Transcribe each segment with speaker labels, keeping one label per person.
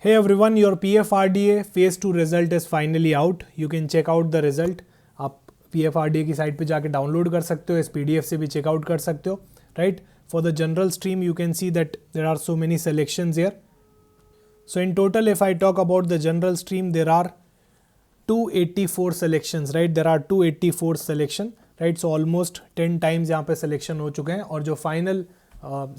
Speaker 1: Hey everyone, your PFRDA phase 2 result is finally out. You can check out the result. आप PFRDA की site पे जाके download कर सकते हो, इस PDF से भी चेकआउट कर सकते हो, right? For the general stream, you can see that there are so many selections here. So in total, if I talk about the general stream, there are 284 selections, right? There are 284 selection, right? So almost 10 times यहाँ पे selection हो चुके हैं और जो final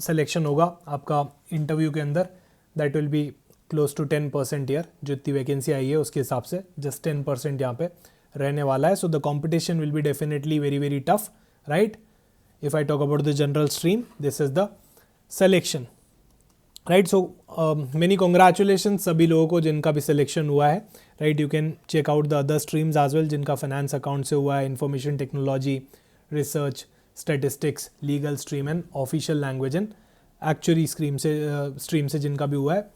Speaker 1: selection होगा आपका interview के अंदर, that will be close to 10% year जो इतनी वैकेंसी आई है उसके हिसाब से जस्ट 10% यहाँ पे रहने वाला है. So the competition will be definitely very very tough, right? If I talk about the general stream, this is the selection, right? So many congratulation सभी लोगों को जिनका भी सिलेक्शन हुआ है, right? You can check out the other streams as well जिनका finance account से हुआ है, information technology, research, statistics, legal stream and official language and actuarial stream से जिनका भी हुआ है,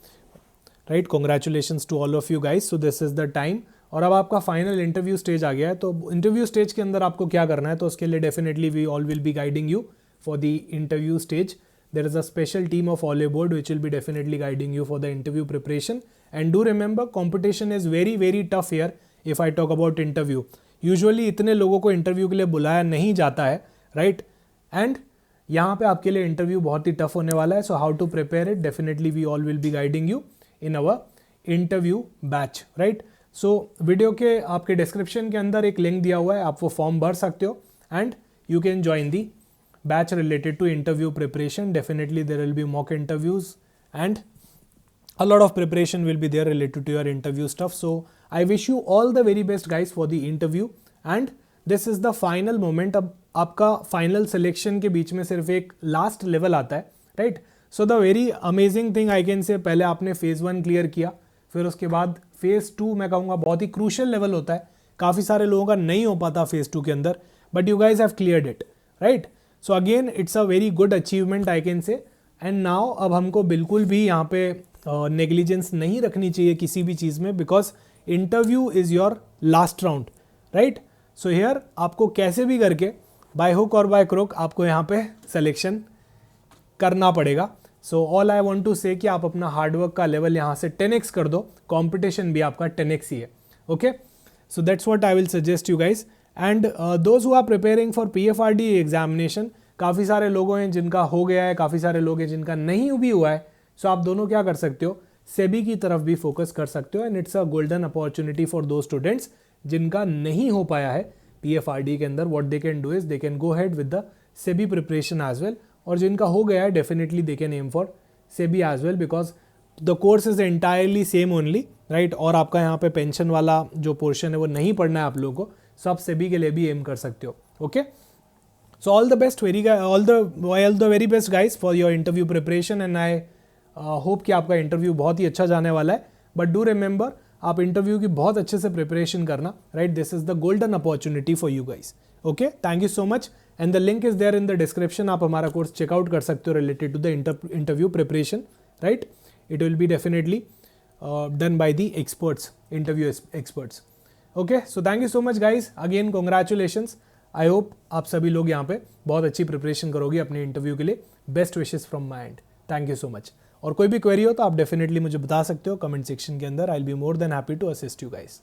Speaker 1: right? Congratulations to all of you guys. So this is the time. और अब आपका फाइनल इंटरव्यू स्टेज आ गया है. तो इंटरव्यू स्टेज के अंदर आपको क्या करना है, तो उसके लिए definitely we all will be guiding you for the interview stage. There is a special team of Oliveboard which will be definitely guiding you for the interview preparation. And do remember, competition is very very tough year if I talk about interview. Usually इतने लोगों को interview के लिए बुलाया नहीं जाता है, right? And यहाँ पे आपके लिए इंटरव्यू बहुत ही टफ होने वाला है. So how to prepare it, definitely we all will be guiding you in our interview batch, right? So video के आपके डिस्क्रिप्शन के अंदर एक लिंक दिया हुआ है, आप वो फॉर्म भर सकते हो and you can join the batch related to interview preparation. Definitely there will be mock interviews and a lot of preparation will be there related to your interview stuff. So I wish you all the very best guys for the interview and this is the final moment. अब आपका final selection के बीच में सिर्फ एक last level आता है, right? So the very amazing thing I can say, पहले आपने फेज़ 1 क्लियर किया, फिर उसके बाद फेज़ 2 मैं कहूँगा बहुत ही क्रूशियल लेवल होता है. काफ़ी सारे लोगों का नहीं हो पाता फेज़ 2 के अंदर, but you guys have cleared it, right? So again it's a very good achievement I can say. And now अब हमको बिल्कुल भी यहाँ पे नेग्लिजेंस नहीं रखनी चाहिए किसी भी चीज़ में, because interview is your last round, right? So here आपको कैसे भी करके by hook or by crook आपको यहाँ पे सिलेक्शन करना पड़ेगा. So all I want to say कि आप अपना हार्डवर्क का लेवल यहाँ से 10x कर दो, कंपटीशन भी आपका 10x ही है, okay? So that's what I will suggest you guys. And those who are preparing for PFRD examination, काफ़ी सारे लोगों हैं जिनका हो गया है, काफ़ी सारे लोग हैं जिनका नहीं भी हुआ है. सो आप दोनों क्या कर सकते हो, सेबी की तरफ भी फोकस कर सकते हो and it's a golden opportunity for those students जिनका नहीं हो पाया है PFRD के अंदर. What they can do is they can go head with the SEBI preparation as well, और जिनका हो गया है definitely they can aim for SEBI as well because the course is entirely same only, right? और आपका यहाँ पे पेंशन वाला जो पोर्शन है वो नहीं पढ़ना है आप लोगों को, सो आप सेबी के लिए भी एम कर सकते हो, okay? So all the best, all the very best guys for your interview preparation and I hope कि आपका इंटरव्यू बहुत ही अच्छा जाने वाला है. बट डू रिमेंबर, आप इंटरव्यू की बहुत अच्छे से प्रिपरेशन करना, right? This is the golden opportunity for you guys, okay? Thank you so much and the link is there in the description. आप हमारा कोर्स चेकआउट कर सकते हो related to the interview preparation, right? It will be definitely done by the experts, interview experts, okay? So thank you so much guys, again congratulations. I hope आप सभी लोग यहाँ पे बहुत अच्छी प्रिपरेशन करोगे अपने इंटरव्यू के लिए. Best wishes from my and. Thank you so much. और कोई भी क्वेरी हो तो आप डेफिनेटली मुझे बता सकते हो कमेंट सेक्शन के अंदर. I will be more than happy to assist you guys.